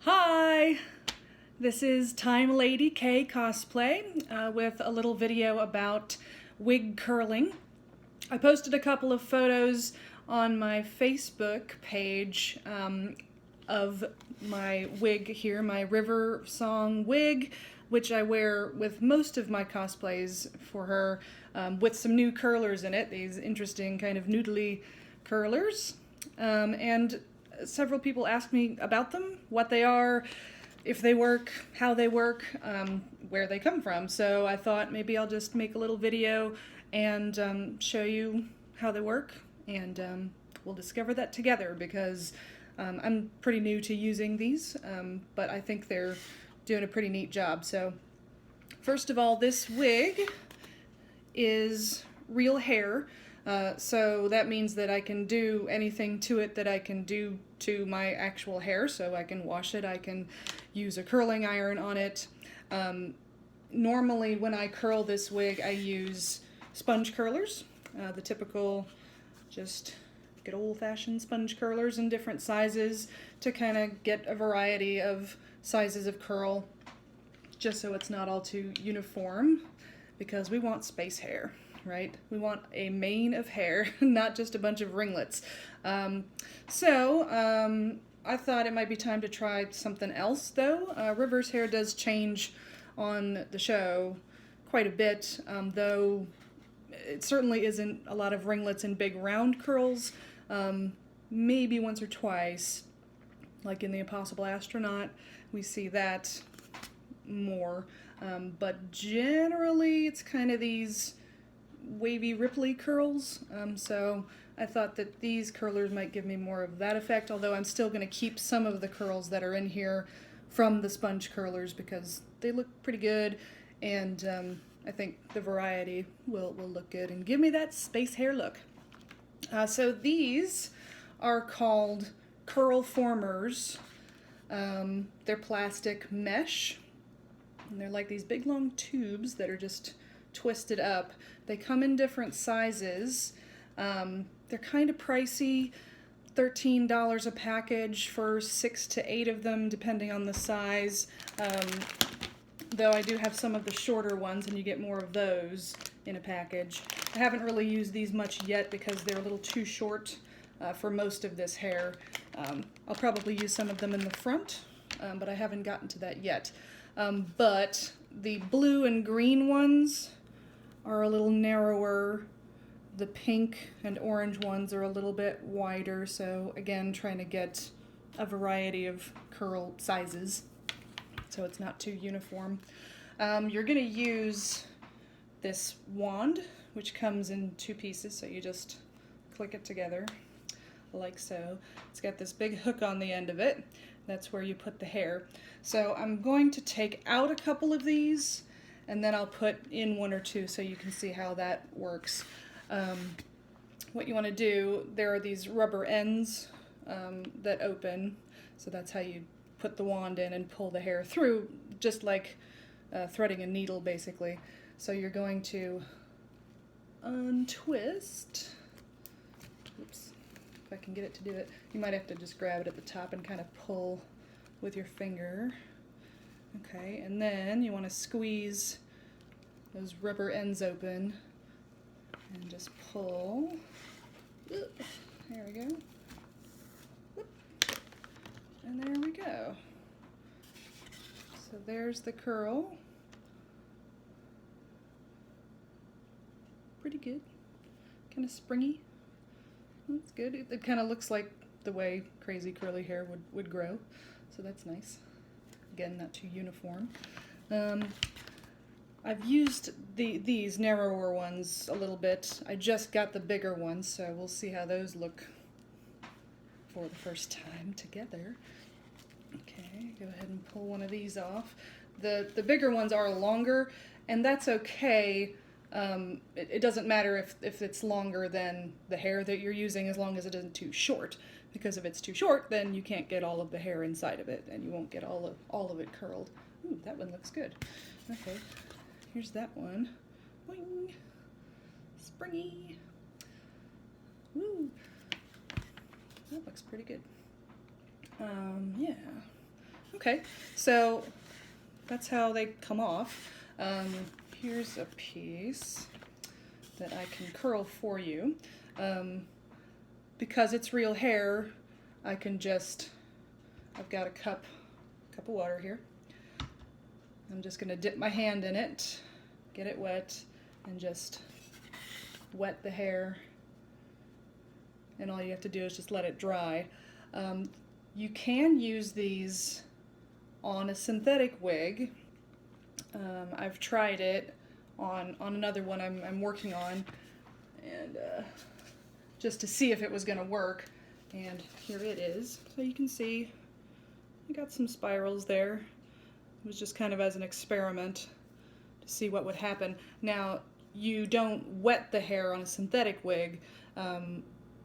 Hi! This is Time Lady K Cosplay with a little video about wig curling. I posted a couple of photos on my Facebook page of my wig here, my River Song wig, which I wear with most of my cosplays for her, with some new curlers in it, these interesting kind of noodly curlers. And several people asked me about them, what they are, if they work, how they work, where they come from. So I thought maybe I'll just make a little video and show you how they work, and we'll discover that together because I'm pretty new to using these, but I think they're doing a pretty neat job. So first of all, this wig is real hair. So that means that I can do anything to it that I can do to my actual hair. So I can wash it, I can use a curling iron on it. Normally when I curl this wig, I use sponge curlers, the typical just good old-fashioned sponge curlers in different sizes to kind of get a variety of sizes of curl, just so it's not all too uniform, because we want space hair. Right? We want a mane of hair, not just a bunch of ringlets. So I thought it might be time to try something else, though. River's hair does change on the show quite a bit, though it certainly isn't a lot of ringlets and big round curls. Maybe once or twice, like in The Impossible Astronaut, we see that more. But generally, it's kind of these wavy ripply curls, so I thought that these curlers might give me more of that effect, although I'm still going to keep some of the curls that are in here from the sponge curlers because they look pretty good, and I think the variety will look good and give me that space hair look. So these are called CurlFormers. They're plastic mesh, and they're like these big long tubes that are just twisted up. They come in different sizes. They're kind of pricey, $13 a package for 6 to 8 of them, depending on the size. Though I do have some of the shorter ones, and you get more of those in a package. I haven't really used these much yet because they're a little too short for most of this hair. I'll probably use some of them in the front, but I haven't gotten to that yet. But the blue and green ones are a little narrower. The pink and orange ones are a little bit wider, so again, trying to get a variety of curl sizes so it's not too uniform. You're going to use this wand, which comes in 2 pieces, so you just click it together like so. It's got this big hook on the end of it. That's where you put the hair. So I'm going to take out a couple of these, and then I'll put in 1 or 2 so you can see how that works. What you want to do, there are these rubber ends that open, so that's how you put the wand in and pull the hair through, just like threading a needle basically. So you're going to untwist. Oops, if I can get it to do it. You might have to just grab it at the top and kind of pull with your finger. Okay, and then you want to squeeze those rubber ends open and just pull. There we go. And there we go. So there's the curl. Pretty good. Kind of springy. That's good. It kind of looks like the way crazy curly hair would grow. So that's nice. Again, not too uniform. I've used these narrower ones a little bit. I just got the bigger ones, so we'll see how those look for the first time together. Okay, go ahead and pull one of these off. The bigger ones are longer, and that's okay. It doesn't matter if it's longer than the hair that you're using, as long as it isn't too short. Because if it's too short, then you can't get all of the hair inside of it, and you won't get all of it curled. Ooh, that one looks good. Okay, here's that one. Boing. Springy. Woo. That looks pretty good. Yeah. Okay, so that's how they come off. Here's a piece that I can curl for you. Because it's real hair, I can just, I've got a cup of water here. I'm just gonna dip my hand in it, get it wet, and just wet the hair. And all you have to do is just let it dry. You can use these on a synthetic wig. I've tried it on another one I'm working on, and just to see if it was going to work. And here it is. So you can see I got some spirals there. It was just kind of as an experiment to see what would happen. Now, you don't wet the hair on a synthetic wig.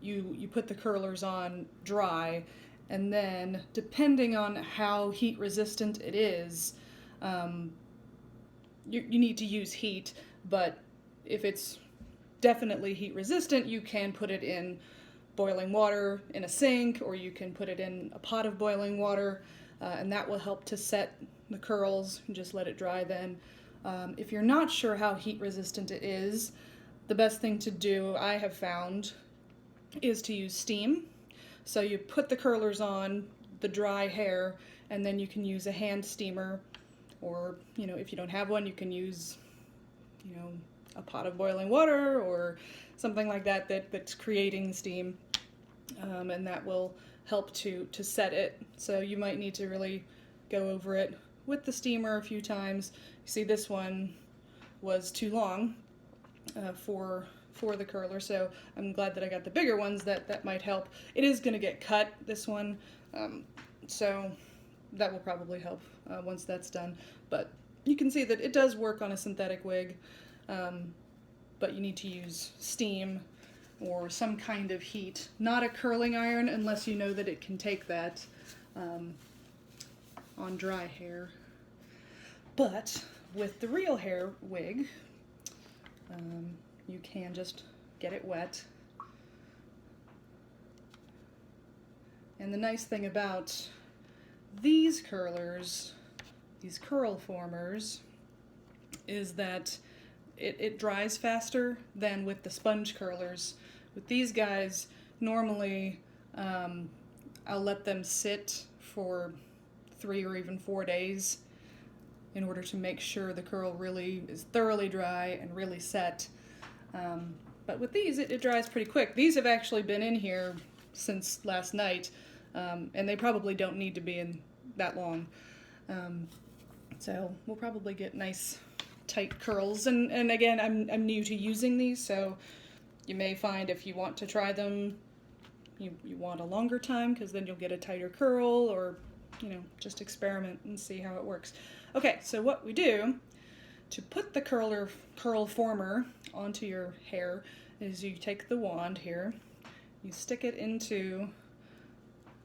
You put the curlers on dry, and then depending on how heat resistant it is, you need to use heat, but if it's definitely heat resistant, you can put it in boiling water in a sink, or you can put it in a pot of boiling water, and that will help to set the curls and just let it dry then. If you're not sure how heat resistant it is, the best thing to do, I have found, is to use steam. So you put the curlers on the dry hair, and then you can use a hand steamer, or, you know, if you don't have one, you can use, you know, a pot of boiling water or something like that that's creating steam, and that will help to set it. So you might need to really go over it with the steamer a few times. You see, this one was too long for the curler, so I'm glad that I got the bigger ones. That might help. It is going to get cut, this one, so that will probably help once that's done. But you can see that it does work on a synthetic wig, but you need to use steam or some kind of heat, not a curling iron unless you know that it can take that on dry hair. But with the real hair wig, you can just get it wet. And the nice thing about these curlers, these CurlFormers, is that it dries faster than with the sponge curlers. With these guys, normally I'll let them sit for 3 or even 4 days in order to make sure the curl really is thoroughly dry and really set. But with these, it dries pretty quick. These have actually been in here since last night, and they probably don't need to be in that long. So we'll probably get nice tight curls. And again, I'm new to using these, so you may find if you want to try them, you want a longer time, because then you'll get a tighter curl, or, you know, just experiment and see how it works. Okay, so what we do to put the CurlFormer onto your hair is you take the wand here, you stick it into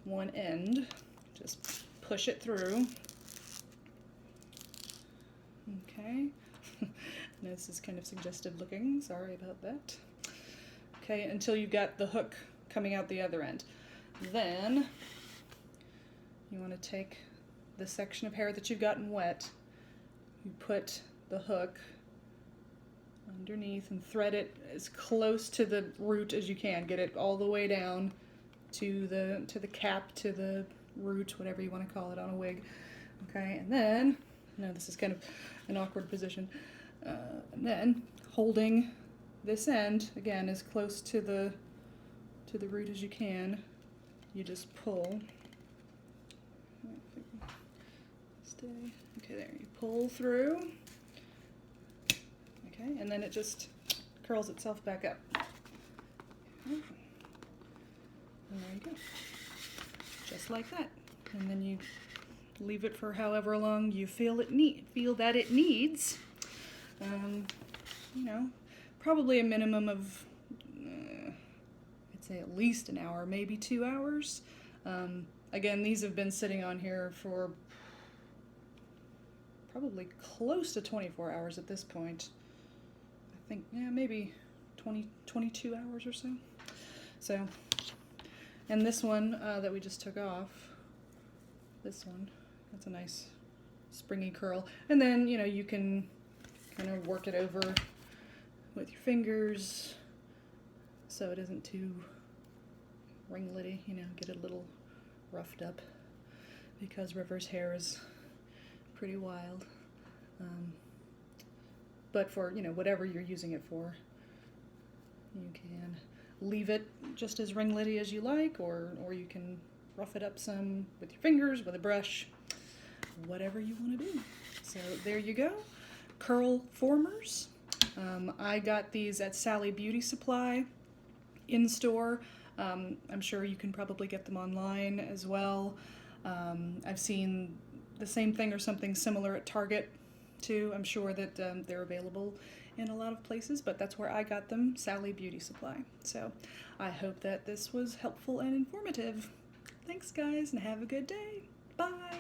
one end, just push it through. Okay, this is kind of suggestive looking, sorry about that. Okay, until you've got the hook coming out the other end. Then you want to take the section of hair that you've gotten wet, you put the hook underneath and thread it as close to the root as you can. Get it all the way down to the cap, to the root, whatever you want to call it on a wig. Okay, and then, now this is kind of an awkward position, and then holding this end, again, as close to the root as you can, you just pull. Stay. Okay, there, you pull through. Okay, and then it just curls itself back up. Okay. And there you go. Just like that. And then you leave it for however long you feel that it needs. You know, probably a minimum of, I'd say at least an hour, maybe 2 hours. Again, these have been sitting on here for probably close to 24 hours at this point. I think, yeah, maybe 22 hours or so. So, and this one that we just took off, this one, That's a nice springy curl. And then, you know, you can kind of work it over with your fingers so it isn't too ringlety, you know, get it a little roughed up because River's hair is pretty wild. But for, you know, whatever you're using it for, you can leave it just as ringlety as you like, or you can rough it up some with your fingers, with a brush, whatever you want to do. So there you go, CurlFormers. I got these at Sally Beauty Supply in store. I'm sure you can probably get them online as well. I've seen the same thing or something similar at Target too. I'm sure that they're available in a lot of places, but that's where I got them, Sally Beauty Supply. So I hope that this was helpful and informative. Thanks guys, and have a good day. Bye.